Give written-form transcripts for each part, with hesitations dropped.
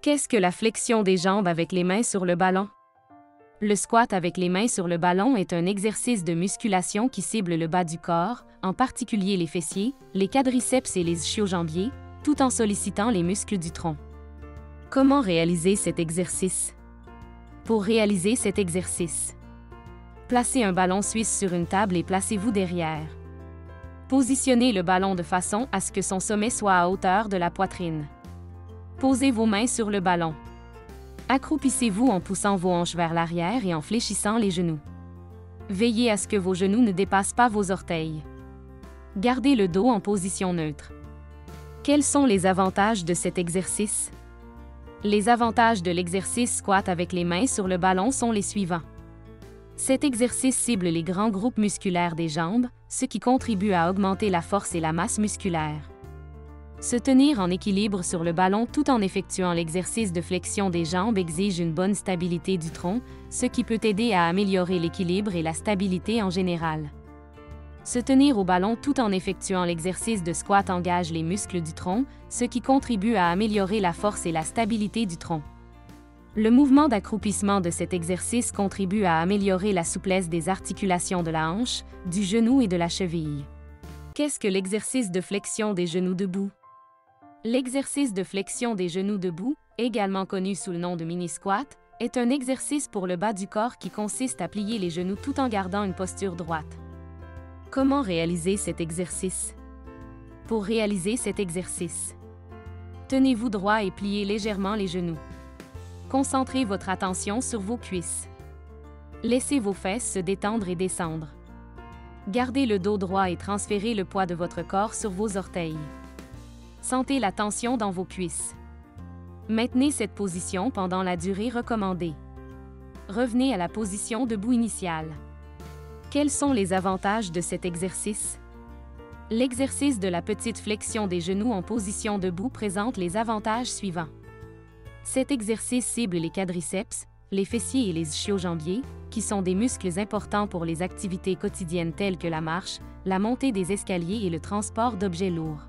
Qu'est-ce que la flexion des jambes avec les mains sur le ballon? Le squat avec les mains sur le ballon est un exercice de musculation qui cible le bas du corps, en particulier les fessiers, les quadriceps et les ischio-jambiers, tout en sollicitant les muscles du tronc. Comment réaliser cet exercice? Pour réaliser cet exercice, placez un ballon suisse sur une table et placez-vous derrière. Positionnez le ballon de façon à ce que son sommet soit à hauteur de la poitrine. Posez vos mains sur le ballon. Accroupissez-vous en poussant vos hanches vers l'arrière et en fléchissant les genoux. Veillez à ce que vos genoux ne dépassent pas vos orteils. Gardez le dos en position neutre. Quels sont les avantages de cet exercice? Les avantages de l'exercice squat avec les mains sur le ballon sont les suivants. Cet exercice cible les grands groupes musculaires des jambes, ce qui contribue à augmenter la force et la masse musculaire. Se tenir en équilibre sur le ballon tout en effectuant l'exercice de flexion des jambes exige une bonne stabilité du tronc, ce qui peut aider à améliorer l'équilibre et la stabilité en général. Se tenir au ballon tout en effectuant l'exercice de squat engage les muscles du tronc, ce qui contribue à améliorer la force et la stabilité du tronc. Le mouvement d'accroupissement de cet exercice contribue à améliorer la souplesse des articulations de la hanche, du genou et de la cheville. Qu'est-ce que l'exercice de flexion des genoux debout? L'exercice de flexion des genoux debout, également connu sous le nom de mini-squat, est un exercice pour le bas du corps qui consiste à plier les genoux tout en gardant une posture droite. Comment réaliser cet exercice? Pour réaliser cet exercice, tenez-vous droit et pliez légèrement les genoux. Concentrez votre attention sur vos cuisses. Laissez vos fesses se détendre et descendre. Gardez le dos droit et transférez le poids de votre corps sur vos orteils. Sentez la tension dans vos cuisses. Maintenez cette position pendant la durée recommandée. Revenez à la position debout initiale. Quels sont les avantages de cet exercice? L'exercice de la petite flexion des genoux en position debout présente les avantages suivants. Cet exercice cible les quadriceps, les fessiers et les ischio-jambiers, qui sont des muscles importants pour les activités quotidiennes telles que la marche, la montée des escaliers et le transport d'objets lourds.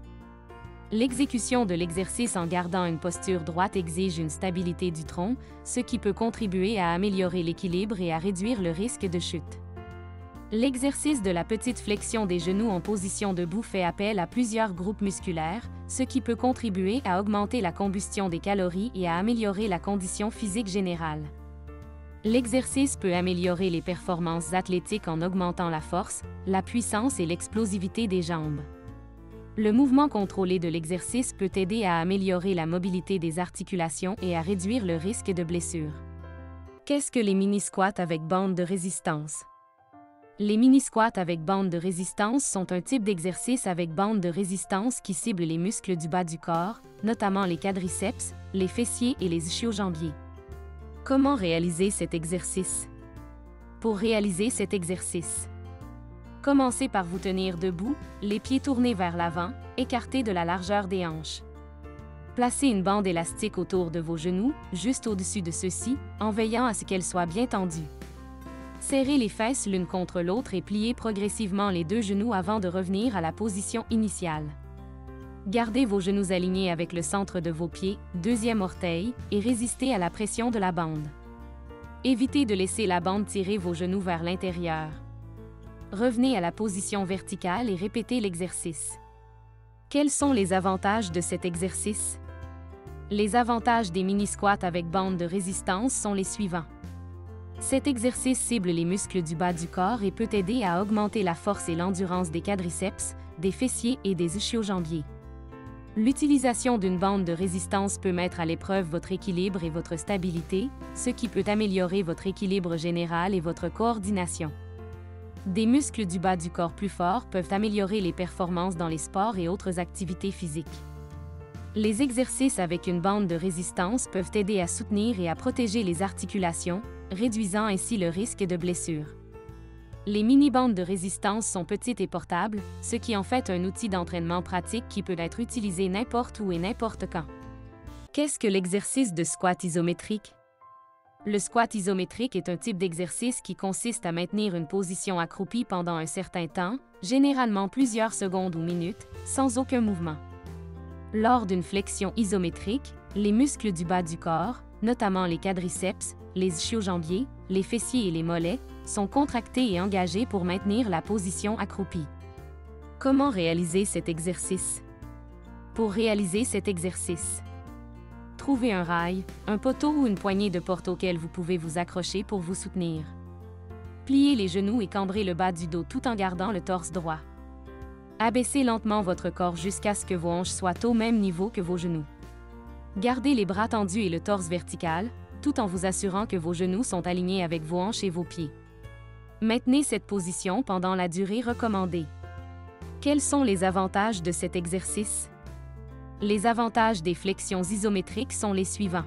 L'exécution de l'exercice en gardant une posture droite exige une stabilité du tronc, ce qui peut contribuer à améliorer l'équilibre et à réduire le risque de chute. L'exercice de la petite flexion des genoux en position debout fait appel à plusieurs groupes musculaires, ce qui peut contribuer à augmenter la combustion des calories et à améliorer la condition physique générale. L'exercice peut améliorer les performances athlétiques en augmentant la force, la puissance et l'explosivité des jambes. Le mouvement contrôlé de l'exercice peut aider à améliorer la mobilité des articulations et à réduire le risque de blessure. Qu'est-ce que les mini-squats avec bande de résistance? Les mini-squats avec bande de résistance sont un type d'exercice avec bande de résistance qui cible les muscles du bas du corps, notamment les quadriceps, les fessiers et les ischio-jambiers. Comment réaliser cet exercice? Pour réaliser cet exercice, commencez par vous tenir debout, les pieds tournés vers l'avant, écartés de la largeur des hanches. Placez une bande élastique autour de vos genoux, juste au-dessus de ceux-ci, en veillant à ce qu'elle soit bien tendue. Serrez les fesses l'une contre l'autre et pliez progressivement les deux genoux avant de revenir à la position initiale. Gardez vos genoux alignés avec le centre de vos pieds, deuxième orteil, et résistez à la pression de la bande. Évitez de laisser la bande tirer vos genoux vers l'intérieur. Revenez à la position verticale et répétez l'exercice. Quels sont les avantages de cet exercice? Les avantages des mini-squats avec bande de résistance sont les suivants. Cet exercice cible les muscles du bas du corps et peut aider à augmenter la force et l'endurance des quadriceps, des fessiers et des ischio-jambiers. L'utilisation d'une bande de résistance peut mettre à l'épreuve votre équilibre et votre stabilité, ce qui peut améliorer votre équilibre général et votre coordination. Des muscles du bas du corps plus forts peuvent améliorer les performances dans les sports et autres activités physiques. Les exercices avec une bande de résistance peuvent aider à soutenir et à protéger les articulations, réduisant ainsi le risque de blessure. Les mini-bandes de résistance sont petites et portables, ce qui en fait un outil d'entraînement pratique qui peut être utilisé n'importe où et n'importe quand. Qu'est-ce que l'exercice de squat isométrique? Le squat isométrique est un type d'exercice qui consiste à maintenir une position accroupie pendant un certain temps, généralement plusieurs secondes ou minutes, sans aucun mouvement. Lors d'une flexion isométrique, Les muscles du bas du corps, notamment les quadriceps, les ischio-jambiers, les fessiers et les mollets, sont contractés et engagés pour maintenir la position accroupie. Comment réaliser cet exercice? Pour réaliser cet exercice, trouvez un rail, un poteau ou une poignée de porte auquel vous pouvez vous accrocher pour vous soutenir. Pliez les genoux et cambrez le bas du dos tout en gardant le torse droit. Abaissez lentement votre corps jusqu'à ce que vos hanches soient au même niveau que vos genoux. Gardez les bras tendus et le torse vertical, tout en vous assurant que vos genoux sont alignés avec vos hanches et vos pieds. Maintenez cette position pendant la durée recommandée. Quels sont les avantages de cet exercice? Les avantages des flexions isométriques sont les suivants.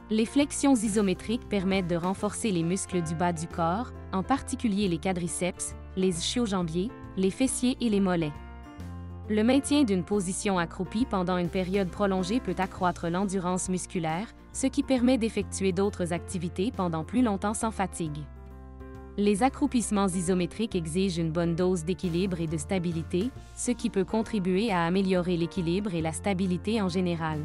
Les flexions isométriques permettent de renforcer les muscles du bas du corps, en particulier les quadriceps, les ischio-jambiers, les fessiers et les mollets. Le maintien d'une position accroupie pendant une période prolongée peut accroître l'endurance musculaire, ce qui permet d'effectuer d'autres activités pendant plus longtemps sans fatigue. Les accroupissements isométriques exigent une bonne dose d'équilibre et de stabilité, ce qui peut contribuer à améliorer l'équilibre et la stabilité en général.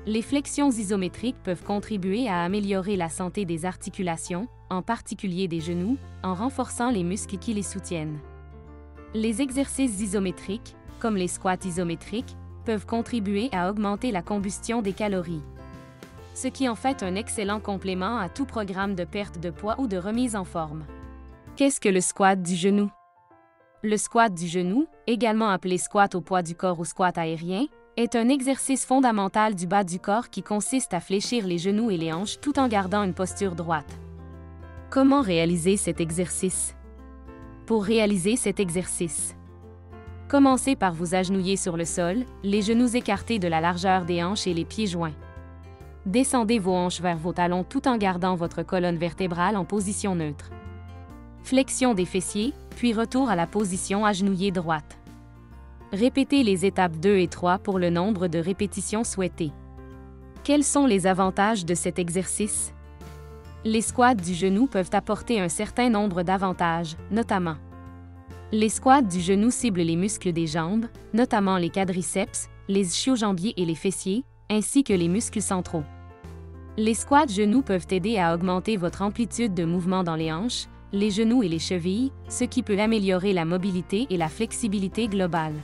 Les flexions isométriques peuvent contribuer à améliorer la santé des articulations, en particulier des genoux, en renforçant les muscles qui les soutiennent. Les exercices isométriques, comme les squats isométriques, peuvent contribuer à augmenter la combustion des calories, ce qui en fait un excellent complément à tout programme de perte de poids ou de remise en forme. Qu'est-ce que le squat du genou? Le squat du genou, également appelé squat au poids du corps ou squat aérien, est un exercice fondamental du bas du corps qui consiste à fléchir les genoux et les hanches tout en gardant une posture droite. Comment réaliser cet exercice? Pour réaliser cet exercice, commencez par vous agenouiller sur le sol, les genoux écartés de la largeur des hanches et les pieds joints. Descendez vos hanches vers vos talons tout en gardant votre colonne vertébrale en position neutre. Flexion des fessiers, puis retour à la position agenouillée droite. Répétez les étapes 2 et 3 pour le nombre de répétitions souhaitées. Quels sont les avantages de cet exercice? Les squats du genou peuvent apporter un certain nombre d'avantages, notamment. Les squats du genou ciblent les muscles des jambes, notamment les quadriceps, les ischio-jambiers et les fessiers, ainsi que les muscles centraux. Les squats genoux peuvent aider à augmenter votre amplitude de mouvement dans les hanches, les genoux et les chevilles, ce qui peut améliorer la mobilité et la flexibilité globale.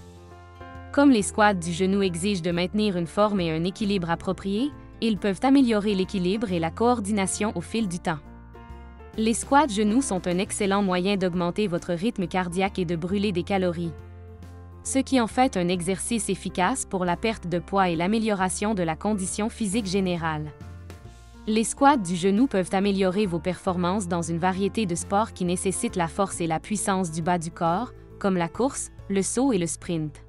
Comme les squats du genou exigent de maintenir une forme et un équilibre appropriés, ils peuvent améliorer l'équilibre et la coordination au fil du temps. Les squats genoux sont un excellent moyen d'augmenter votre rythme cardiaque et de brûler des calories, ce qui en fait un exercice efficace pour la perte de poids et l'amélioration de la condition physique générale. Les squats du genou peuvent améliorer vos performances dans une variété de sports qui nécessitent la force et la puissance du bas du corps, comme la course, le saut et le sprint.